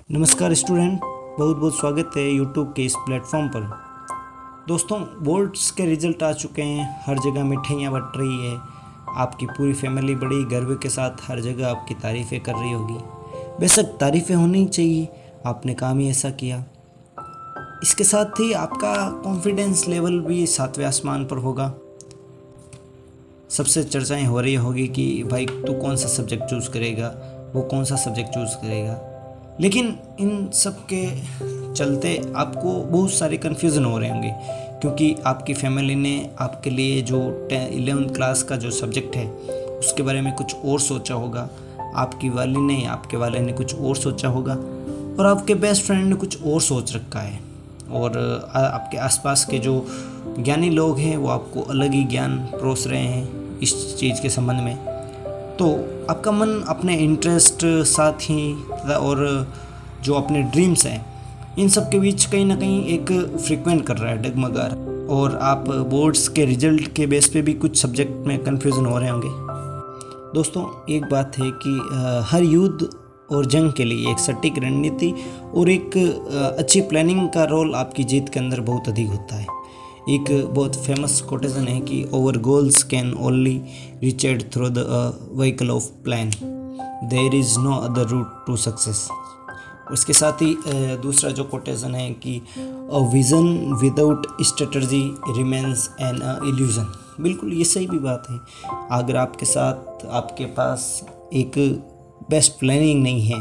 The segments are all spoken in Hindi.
नमस्कार स्टूडेंट, बहुत बहुत स्वागत है यूट्यूब के इस प्लेटफॉर्म पर। दोस्तों, बोर्ड्स के रिजल्ट आ चुके हैं, हर जगह मिठाइयाँ बट रही है। आपकी पूरी फैमिली बड़ी गर्व के साथ हर जगह आपकी तारीफ़ें कर रही होगी। बेशक तारीफ़ें होनी चाहिए, आपने काम ही ऐसा किया। इसके साथ ही आपका कॉन्फिडेंस लेवल भी सातवें आसमान पर होगा। सबसे चर्चाएं हो रही होगी कि भाई तू कौन सा सब्जेक्ट चूज़ करेगा, वो कौन सा सब्जेक्ट चूज़ करेगा। लेकिन इन सब के चलते आपको बहुत सारे कन्फ्यूज़न हो रहे होंगे, क्योंकि आपकी फैमिली ने आपके लिए जो 11th क्लास का जो सब्जेक्ट है उसके बारे में कुछ और सोचा होगा, आपके वाले ने कुछ और सोचा होगा, और आपके बेस्ट फ्रेंड ने कुछ और सोच रखा है। और आपके आसपास के जो ज्ञानी लोग हैं वो आपको अलग ही ज्ञान परोस रहे हैं इस चीज़ के संबंध में। तो आपका मन अपने इंटरेस्ट साथ ही और जो अपने ड्रीम्स हैं इन सब के बीच कहीं ना कहीं एक फ्रीक्वेंट कर रहा है, डगमगा रहा है। और आप बोर्ड्स के रिजल्ट के बेस पे भी कुछ सब्जेक्ट में कन्फ्यूज़न हो रहे होंगे। दोस्तों, एक बात है कि हर युद्ध और जंग के लिए एक सटीक रणनीति और एक अच्छी प्लानिंग का रोल आपकी जीत के अंदर बहुत अधिक होता है। एक बहुत फेमस कोटेशन है कि over goals can only reached through the vehicle of plan, there is no other route to success. उसके साथ ही दूसरा जो कोटेशन है कि a vision without strategy remains an illusion. बिल्कुल ये सही भी बात है। अगर आपके पास एक बेस्ट प्लानिंग नहीं है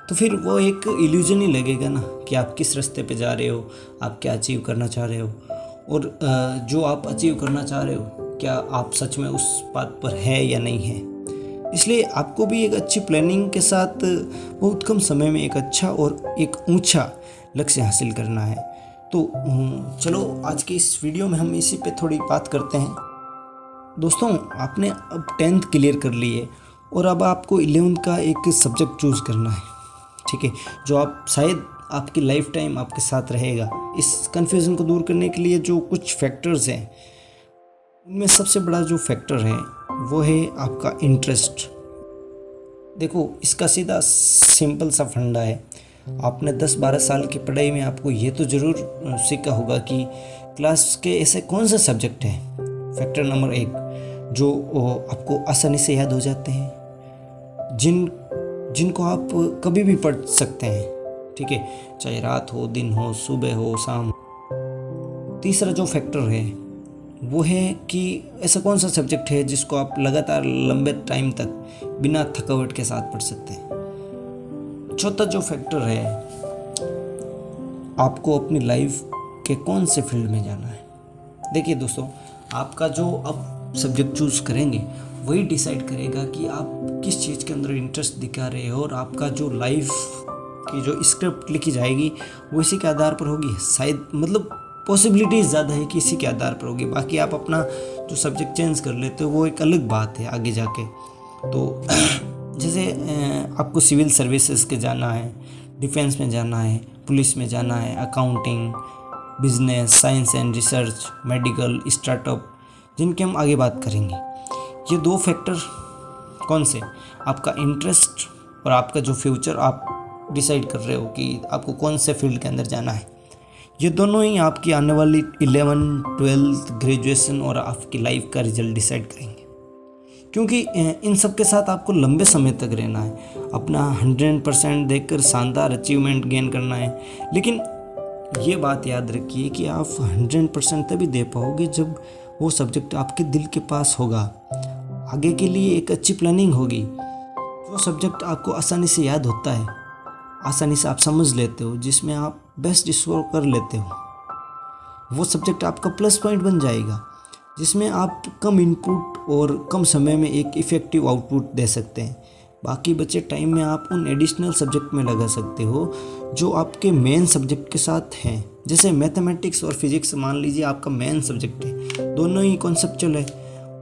तो फिर वो एक इल्यूजन ही लगेगा ना, कि आप किस रास्ते पे जा रहे हो, आप क्या अचीव करना चाह रहे हो, और जो आप अचीव करना चाह रहे हो क्या आप सच में उस बात पर है या नहीं है। इसलिए आपको भी एक अच्छी प्लानिंग के साथ बहुत कम समय में एक अच्छा और एक ऊंचा लक्ष्य हासिल करना है। तो चलो आज के इस वीडियो में हम इसी पे थोड़ी बात करते हैं। दोस्तों, आपने अब 10th क्लियर कर ली है और अब आपको 11th का एक सब्जेक्ट चूज़ करना है, ठीक है, जो आप शायद आपकी लाइफ टाइम आपके साथ रहेगा। इस कन्फ्यूज़न को दूर करने के लिए जो कुछ फैक्टर्स हैं उनमें सबसे बड़ा जो फैक्टर है वो है आपका इंटरेस्ट। देखो, इसका सीधा सिंपल सा फंडा है। आपने 10-12 साल की पढ़ाई में आपको ये तो ज़रूर सीखा होगा कि क्लास के ऐसे कौन से सब्जेक्ट हैं, फैक्टर नंबर 1, जो आपको आसानी से याद हो जाते हैं, जिनको आप कभी भी पढ़ सकते हैं, ठीक है, चाहे रात हो, दिन हो, सुबह हो, शाम। तीसरा जो फैक्टर है वो है कि ऐसा कौन सा सब्जेक्ट है जिसको आप लगातार लंबे टाइम तक बिना थकावट के साथ पढ़ सकते हैं। चौथा जो फैक्टर है, आपको अपनी लाइफ के कौन से फील्ड में जाना है। देखिए दोस्तों, आपका जो अब सब्जेक्ट चूज़ करेंगे वही डिसाइड करेगा कि आप किस चीज़ के अंदर इंटरेस्ट दिखा रहे हो, और आपका जो लाइफ की जो स्क्रिप्ट लिखी जाएगी वो इसी के आधार पर होगी। शायद मतलब पॉसिबिलिटीज़ ज़्यादा है कि इसी के आधार पर होगी। बाकी आप अपना जो सब्जेक्ट चेंज कर लेते हो वो एक अलग बात है आगे जाके। तो जैसे आपको सिविल सर्विसेज के जाना है, डिफेंस में जाना है, पुलिस में जाना है, accounting, business, science and research, medical, startup, जिनकी हम आगे बात करेंगे। ये 2 फैक्टर कौन से, आपका इंटरेस्ट और आपका जो फ्यूचर आप डिसाइड कर रहे हो कि आपको कौन से फील्ड के अंदर जाना है, ये दोनों ही आपकी आने वाली 11th, 12th, ग्रेजुएशन और आपकी लाइफ का रिजल्ट डिसाइड करेंगे। क्योंकि इन सब के साथ आपको लंबे समय तक रहना है, अपना 100% देकर शानदार अचीवमेंट गेन करना है। लेकिन ये बात याद रखिए कि आप 100% तभी दे पाओगे जब वो सब्जेक्ट आपके दिल के पास होगा, आगे के लिए एक अच्छी प्लानिंग होगी। जो सब्जेक्ट आपको आसानी से याद होता है, आसानी से आप समझ लेते हो, जिसमें आप बेस्ट स्कोर कर लेते हो, वो सब्जेक्ट आपका प्लस पॉइंट बन जाएगा, जिसमें आप कम इनपुट और कम समय में एक इफ़ेक्टिव आउटपुट दे सकते हैं। बाकी बचे टाइम में आप उन एडिशनल सब्जेक्ट में लगा सकते हो जो आपके मेन सब्जेक्ट के साथ हैं। जैसे मैथमेटिक्स और फिजिक्स मान लीजिए आपका मेन सब्जेक्ट है, दोनों ही कॉन्सेप्चुअल है,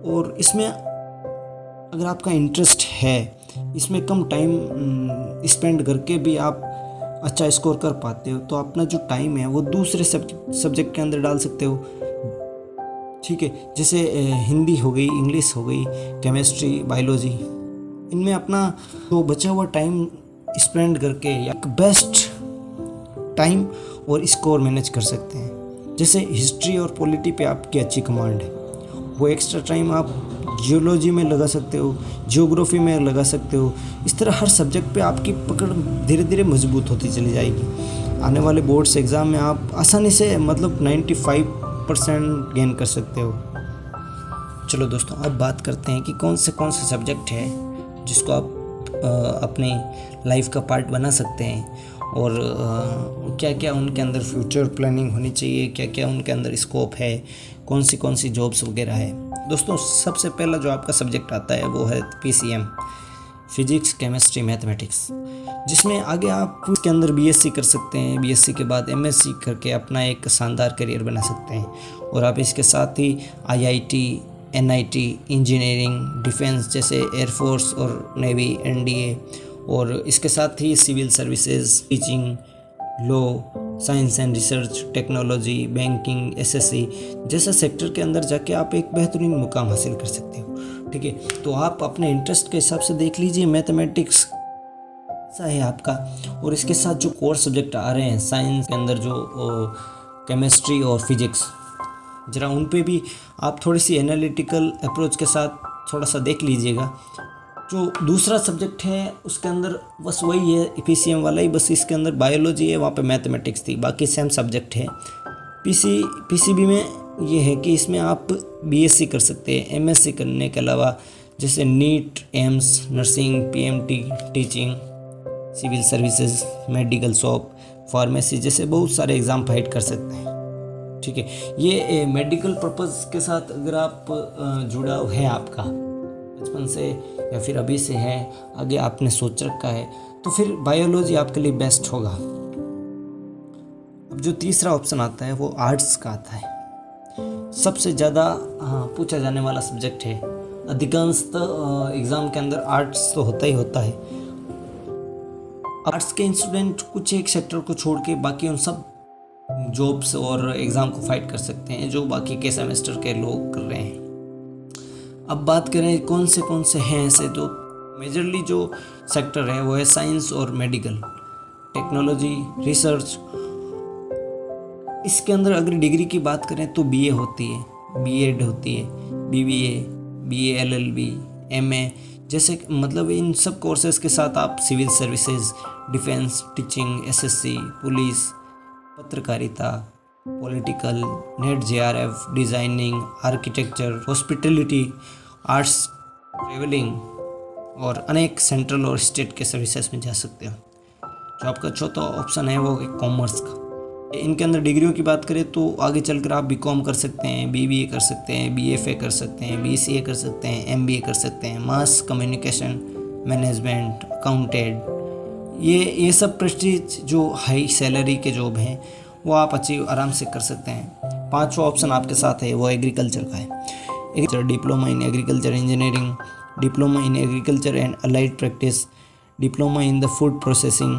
और इसमें अगर आपका इंटरेस्ट है, इसमें कम टाइम स्पेंड करके भी आप अच्छा स्कोर कर पाते हो, तो अपना जो टाइम है वो दूसरे सब्जेक्ट के अंदर डाल सकते हो, ठीक है। जैसे हिंदी हो गई, इंग्लिश हो गई, केमिस्ट्री, बायोलॉजी, इनमें अपना जो बचा हुआ टाइम स्पेंड करके या बेस्ट टाइम और स्कोर मैनेज कर सकते हैं। जैसे हिस्ट्री और पॉलिटी पे आपकी अच्छी कमांड है, वो एक्स्ट्रा टाइम आप जियोलॉजी में लगा सकते हो, जियोग्राफी में लगा सकते हो। इस तरह हर सब्जेक्ट पे आपकी पकड़ धीरे धीरे मजबूत होती चली जाएगी। आने वाले बोर्ड्स एग्ज़ाम में आप आसानी से मतलब 95% गेन कर सकते हो। चलो दोस्तों, अब बात करते हैं कि कौन से सब्जेक्ट है जिसको आप अपनी लाइफ का पार्ट बना सकते हैं और क्या क्या उनके अंदर फ्यूचर प्लानिंग होनी चाहिए, क्या क्या उनके अंदर स्कोप है, कौन सी जॉब्स वगैरह है। दोस्तों, सबसे पहला जो आपका सब्जेक्ट आता है वो है PCM, फिजिक्स केमिस्ट्री मैथमेटिक्स, जिसमें आगे आप इसके अंदर BSc कर सकते हैं। BSc के बाद MSc करके अपना एक शानदार करियर बना सकते हैं। और आप इसके साथ ही IIT, NIT, इंजीनियरिंग, डिफेंस जैसे एयरफोर्स और नेवी, NDA, और इसके साथ ही civil services, teaching, law, science and research, technology, banking, SSC जैसे सेक्टर के अंदर जाके आप एक बेहतरीन मुकाम हासिल कर सकते हो। ठीक है, तो आप अपने इंटरेस्ट के हिसाब से देख लीजिए मैथमेटिक्स सा है आपका, और इसके साथ जो कोर सब्जेक्ट आ रहे हैं साइंस के अंदर, जो केमिस्ट्री और फिजिक्स, ज़रा उन पे भी आप थोड़ी सी एनालिटिकल अप्रोच के साथ थोड़ा सा देख लीजिएगा। जो दूसरा सब्जेक्ट है उसके अंदर बस वही है PCM वाला ही, बस इसके अंदर बायोलॉजी है, वहाँ पे मैथमेटिक्स थी, बाकी सेम सब्जेक्ट है। PCB में ये है कि इसमें आप BSc कर सकते हैं, MSc करने के अलावा जैसे NEET, AIIMS, nursing, PMT, teaching, civil services, medical shop, pharmacy जैसे बहुत सारे एग्ज़ाम फाइट कर सकते हैं। ठीक है, ये मेडिकल पर्पज़ के साथ अगर आप जुड़ाव है आपका बचपन से या फिर अभी से है, आगे आपने सोच रखा है, तो फिर बायोलॉजी आपके लिए बेस्ट होगा। अब जो तीसरा ऑप्शन आता है वो आर्ट्स का आता है। सबसे ज़्यादा पूछा जाने वाला सब्जेक्ट है। अधिकांशतः एग्ज़ाम के अंदर आर्ट्स तो होता ही होता है। आर्ट्स के स्टूडेंट कुछ एक सेक्टर को छोड़ के बाकी उन सब जॉब्स और एग्ज़ाम को फाइट कर सकते हैं जो बाकी के सेमेस्टर के लोग कर रहे हैं। अब बात करें कौन से हैं ऐसे, तो मेजरली जो सेक्टर है वो है साइंस और मेडिकल, टेक्नोलॉजी, रिसर्च। इसके अंदर अगर डिग्री की बात करें तो BA होती है, B.Ed होती है, BBA, BA LLB, MA जैसे, मतलब इन सब कोर्सेज के साथ आप civil services, defence, teaching, SSC, police, पत्रकारिता, political, NET, JRF, designing, architecture, hospitality, arts, travelling और अनेक सेंट्रल और स्टेट के सर्विसेज में जा सकते हो। जो आपका चौथा ऑप्शन है वो है कॉमर्स का। इनके अंदर डिग्रियों की बात करें तो आगे चलकर आप BCom कर सकते हैं, BBA कर सकते हैं, BFA कर सकते हैं, BCA कर सकते हैं, MBA कर सकते हैं, मास कम्युनिकेशन, मैनेजमेंट, अकाउंटेंट। ये सब प्रेस्टीज जो हाई सैलरी के जॉब हैं वो आप अचीव आराम से कर सकते हैं। पांचवा ऑप्शन आपके साथ है वो एग्रीकल्चर का है। Diploma in agriculture engineering, diploma in agriculture and allied practice, diploma in the food processing,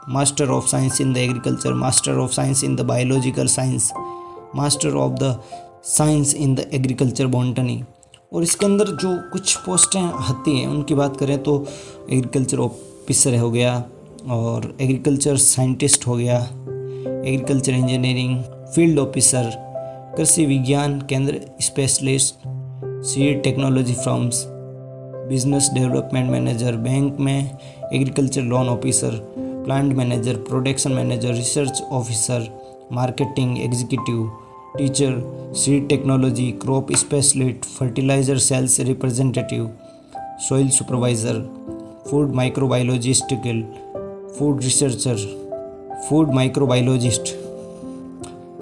master of science in the agriculture, master of science in the biological science, master of the science in the agriculture botany. और इसके अंदर जो कुछ पोस्टें आती हैं उनकी बात करें तो एग्रीकल्चर ऑफिसर हो गया, और एग्रीकल्चर साइंटिस्ट हो गया, एग्रीकल्चर इंजीनियरिंग फील्ड ऑफिसर, कृषि विज्ञान केंद्र specialist, seed technology firms, business development manager, bank में agriculture loan officer, plant manager, production manager, research officer, marketing executive, teacher, seed technology, crop specialist, fertiliser sales representative, soil supervisor, food microbiologistical, food researcher, food microbiologist.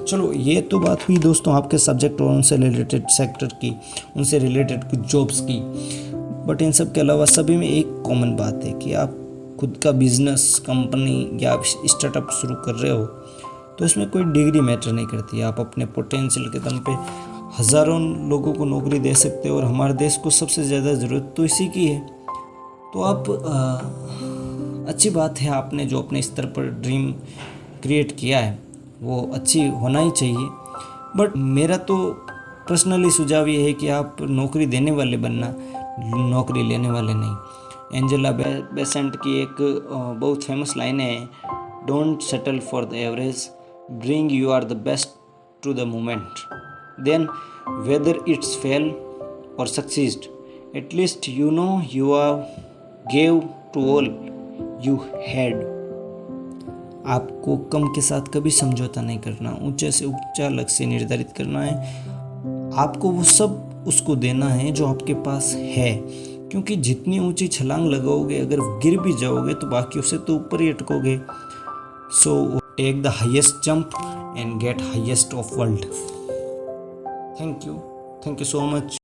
चलो, ये तो बात हुई दोस्तों आपके सब्जेक्ट और उनसे रिलेटेड सेक्टर की, उनसे रिलेटेड कुछ जॉब्स की। बट इन सब के अलावा सभी में एक कॉमन बात है कि आप खुद का बिजनेस, कंपनी या स्टार्टअप शुरू कर रहे हो तो इसमें कोई डिग्री मैटर नहीं करती। आप अपने पोटेंशियल के दम पे हज़ारों लोगों को नौकरी दे सकते हो, और हमारे देश को सबसे ज़्यादा ज़रूरत तो इसी की है। तो आप अच्छी बात है, आपने जो अपने स्तर पर ड्रीम क्रिएट किया है वो अच्छी होना ही चाहिए। बट मेरा तो पर्सनली सुझाव ये है कि आप नौकरी देने वाले बनना, नौकरी लेने वाले नहीं। एंजेला बेसेंट की एक बहुत फेमस लाइन है, don't settle for the average, bring you are the best to the moment, then whether it's fail or succeed, at least you know you are gave to all you had. आपको कम के साथ कभी समझौता नहीं करना, ऊंचे से ऊंचा लक्ष्य निर्धारित करना है, आपको वो सब उसको देना है जो आपके पास है, क्योंकि जितनी ऊंची छलांग लगाओगे अगर गिर भी जाओगे तो बाकी उससे तो ऊपर ही अटकोगे। So take the highest jump and get highest of world. Thank you so much.